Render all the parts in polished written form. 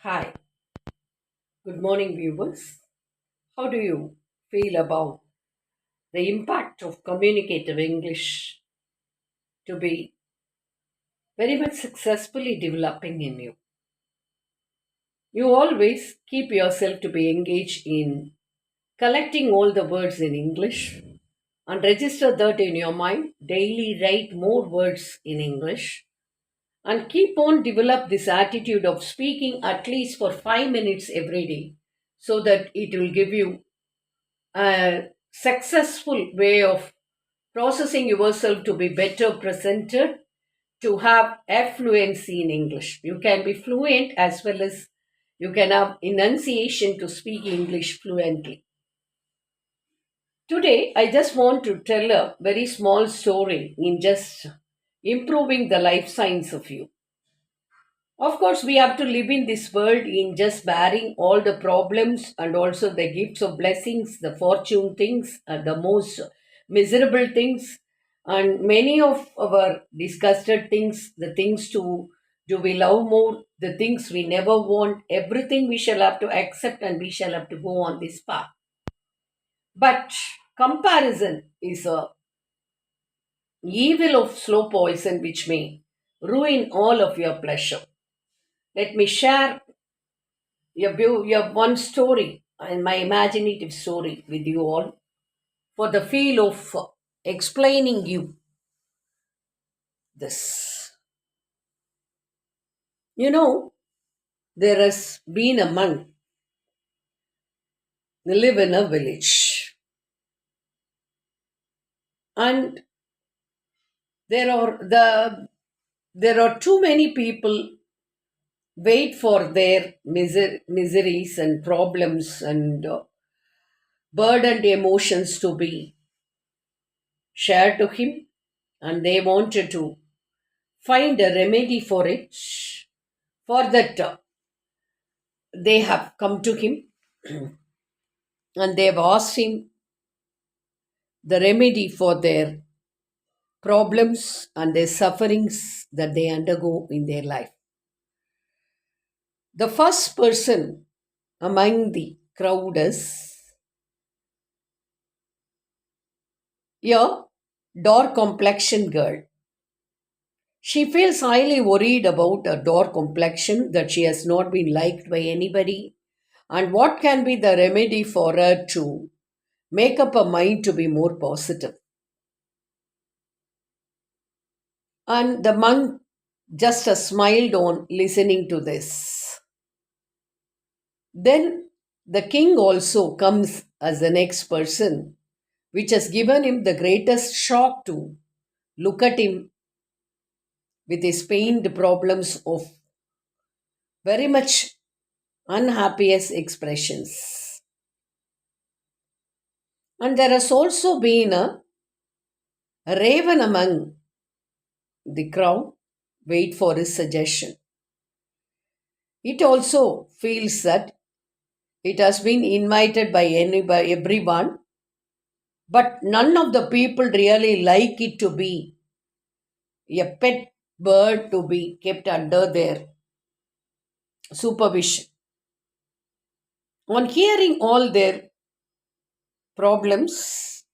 Hi, good morning, viewers. How do you feel about the impact of communicative English to be very much successfully developing in you? You always keep yourself to be engaged in collecting all the words in English and register that in your mind. Daily write more words in English and keep on develop this attitude of speaking at least for 5 minutes every day so that it will give you a successful way of processing yourself to be better presented, to have affluency in English. You can be fluent as well as you can have enunciation to speak English fluently. Today, I just want to tell a very small story in just improving the life science of you. Of course, we have to live in this world in just bearing all the problems and also the gifts of blessings, the fortune things, and the most miserable things, and many of our disgusted things, the things to do we love more, the things we never want, everything we shall have to accept and we shall have to go on this path. But comparison is a evil of slow poison which may ruin all of your pleasure. Let me share your one story and my imaginative story with you all for the feel of explaining you this. You know, there has been a monk who live in a village, and there are too many people wait for their miseries and problems and burdened emotions to be shared to him, and they wanted to find a remedy for it. For that, they have come to him and they have asked him the remedy for their problems and their sufferings that they undergo in their life. The first person among the crowd is a dark complexion girl. She feels highly worried about her dark complexion, that she has not been liked by anybody, and what can be the remedy for her to make up her mind to be more positive. And the monk just smiled on listening to this. Then the king also comes as the next person, which has given him the greatest shock to look at him with his pained problems of very much unhappiest expressions. And there has also been a raven among the crowd, wait for his suggestion. It also feels that it has been invited by everyone, but none of the people really like it to be a pet bird to be kept under their supervision. On hearing all their problems,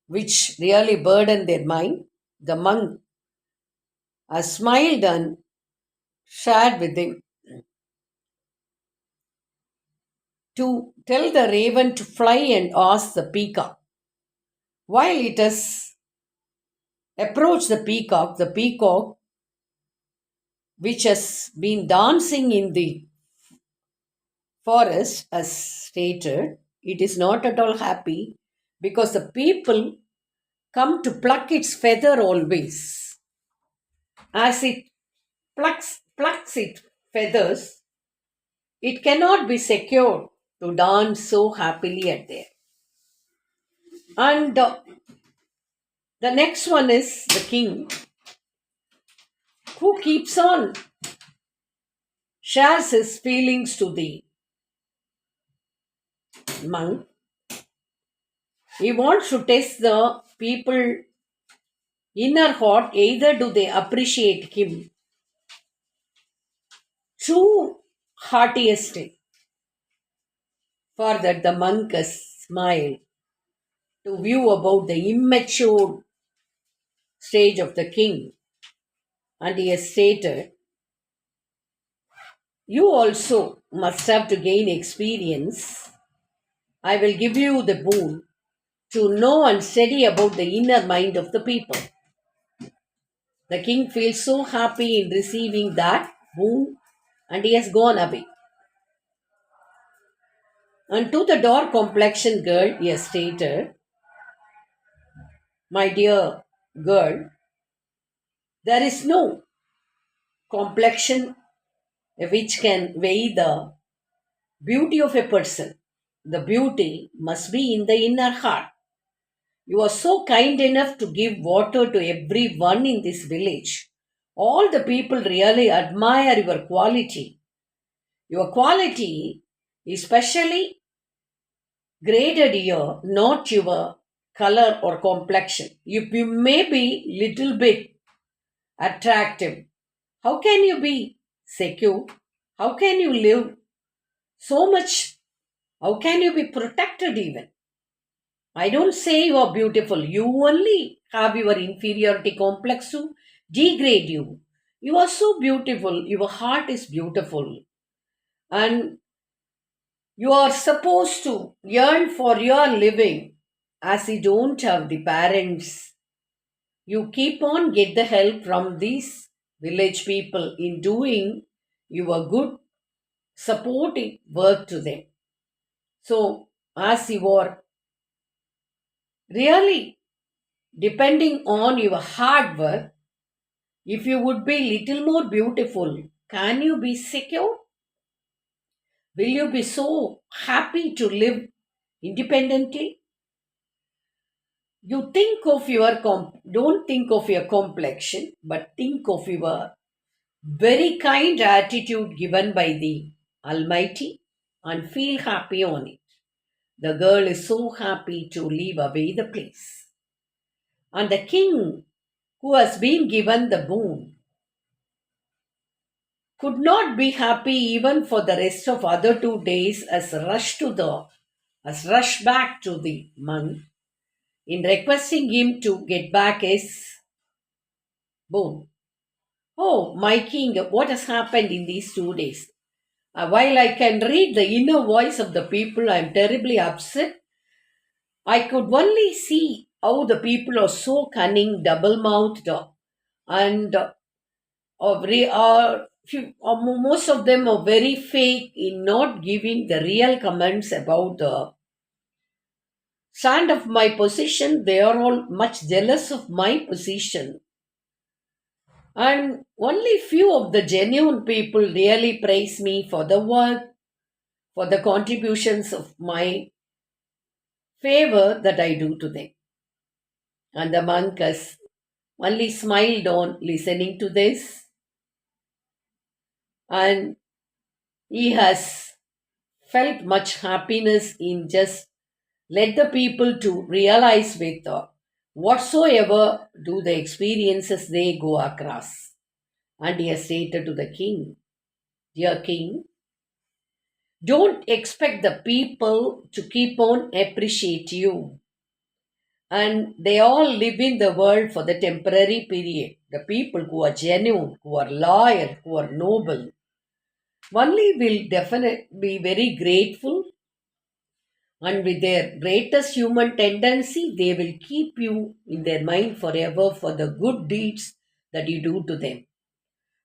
which really burden their mind, the monk has smiled and shared with him to tell the raven to fly and ask the peacock. While it has approached the peacock, which has been dancing in the forest, as stated, it is not at all happy because the people come to pluck its feather always. As it plucks its feathers, it cannot be secured to dance so happily at there. And the next one is the king, who keeps on shares his feelings to the monk. He wants to test the people inner heart, either do they appreciate him true heartiest. For that the monk smiled to view about the immature stage of the king, and he has stated, "You also must have to gain experience. I will give you the boon to know and study about the inner mind of the people." The king feels so happy in receiving that boon, and he has gone away. And to the dark complexioned girl, he has stated, "My dear girl, there is no complexion which can weigh the beauty of a person. The beauty must be in the inner heart. You are so kind enough to give water to everyone in this village. All the people really admire your quality. Your quality is specially graded here, not your color or complexion. You may be little bit attractive. How can you be secure? How can you live so much? How can you be protected even? I don't say you are beautiful. You only have your inferiority complex to degrade you. You are so beautiful. Your heart is beautiful. And you are supposed to yearn for your living as you don't have the parents. You keep on get the help from these village people in doing your good supporting work to them. So as you are really depending on your hard work, if you would be little more beautiful, can you be secure? Will you be so happy to live independently? You think of your don't think of your complexion, but think of your very kind attitude given by the Almighty and feel happy on it. The girl is so happy to leave away the place. And the king, who has been given the boon, could not be happy even for the rest of other 2 days as rushed back to the monk in requesting him to get back his boon. "Oh, my king, what has happened in these 2 days? While I can read the inner voice of the people, I am terribly upset. I could only see how the people are so cunning, double mouthed, and most of them are very fake in not giving the real comments about the stand of my position. They are all much jealous of my position, and only few of the genuine people really praise me for the work, for the contributions of my favor that I do to them." And the monk has only smiled on listening to this, and he has felt much happiness in just let the people to realize with whatsoever do the experiences they go across. And he has stated to the king, "Dear king, don't expect the people to keep on appreciate you. And they all live in the world for the temporary period. The people who are genuine, who are loyal, who are noble, only will definitely be very grateful, and with their greatest human tendency, they will keep you in their mind forever for the good deeds that you do to them.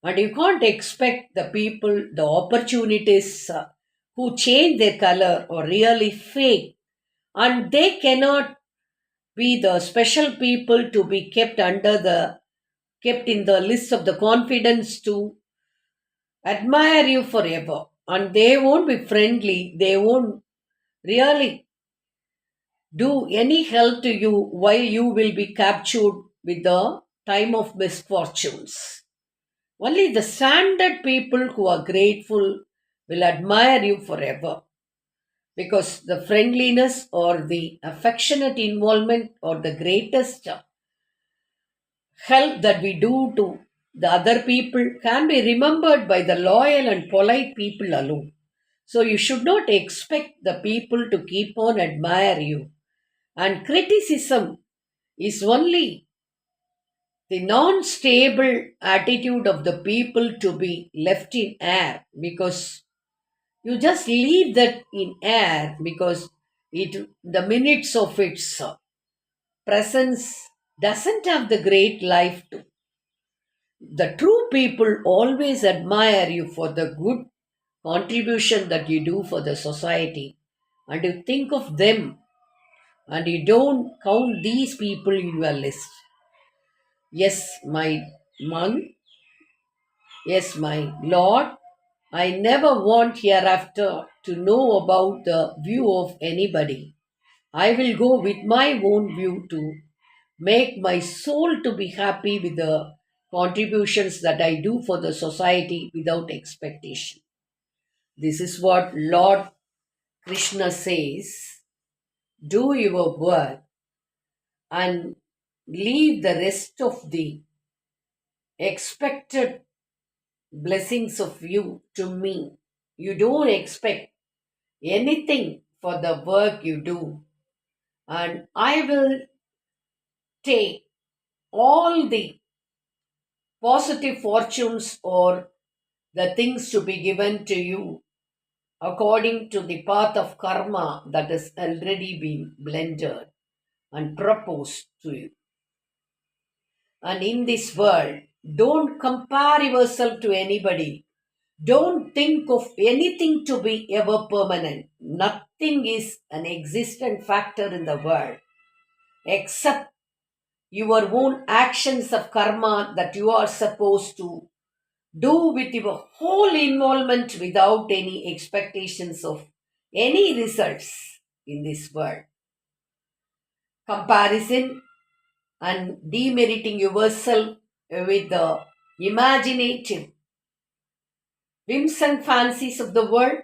And you can't expect the people, the opportunities who change their color or really fake, and they cannot be the special people to be kept in the list of the confidence to admire you forever. And they won't be friendly, they won't really do any help to you while you will be captured with the time of misfortunes. Only the standard people who are grateful will admire you forever, because the friendliness or the affectionate involvement or the greatest help that we do to The other people can be remembered by the loyal and polite people alone. So you should not expect the people to keep on admire you. And criticism is only the non-stable attitude of the people to be left in air, because you just leave that in air because the minutes of its presence doesn't have the great life to. The true people always admire you for the good contribution that you do for the society, and you think of them and you don't count these people in your list. Yes, my monk, yes, my Lord, I never want hereafter to know about the view of anybody. I will go with my own view to make my soul to be happy with the contributions that I do for the society without expectation. This is what Lord Krishna says. Do your work and leave the rest of the expected blessings of you to me. You don't expect anything for the work you do, and I will take all the positive fortunes or the things to be given to you according to the path of karma that has already been blended and proposed to you. And in this world, don't compare yourself to anybody. Don't think of anything to be ever permanent. Nothing is an existent factor in the world except your own actions of karma that you are supposed to do with your whole involvement without any expectations of any results in this world. Comparison and demeriting yourself with the imaginative whims and fancies of the world,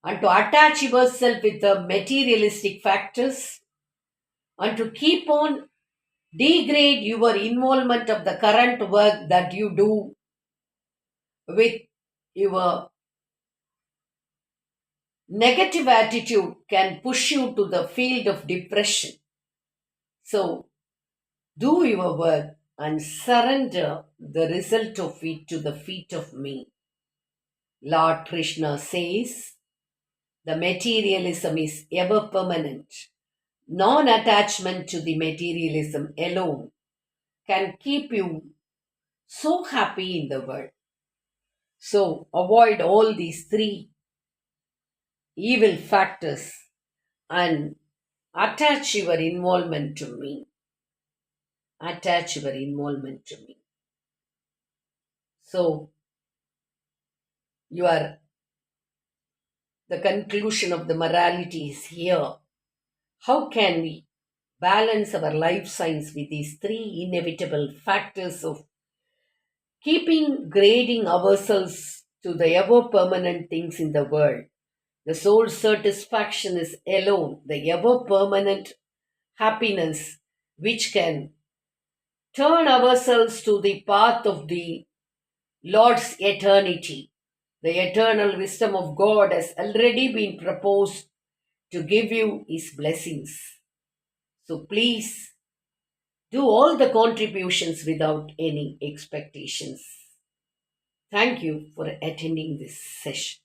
and to attach yourself with the materialistic factors, and to keep on degrade your involvement of the current work that you do with your negative attitude can push you to the field of depression. So do your work and surrender the result of it to the feet of me. Lord Krishna says the materialism is ever permanent. Non attachment to the materialism alone can keep you so happy in the world. So avoid all these three evil factors and attach your involvement to me. Attach your involvement to me. So you are the conclusion of the morality is here. How can we balance our life science with these three inevitable factors of keeping grading ourselves to the ever permanent things in the world? The soul satisfaction is alone the ever permanent happiness which can turn ourselves to the path of the Lord's eternity. The eternal wisdom of God has already been proposed to give you His blessings. So please do all the contributions without any expectations. Thank you for attending this session.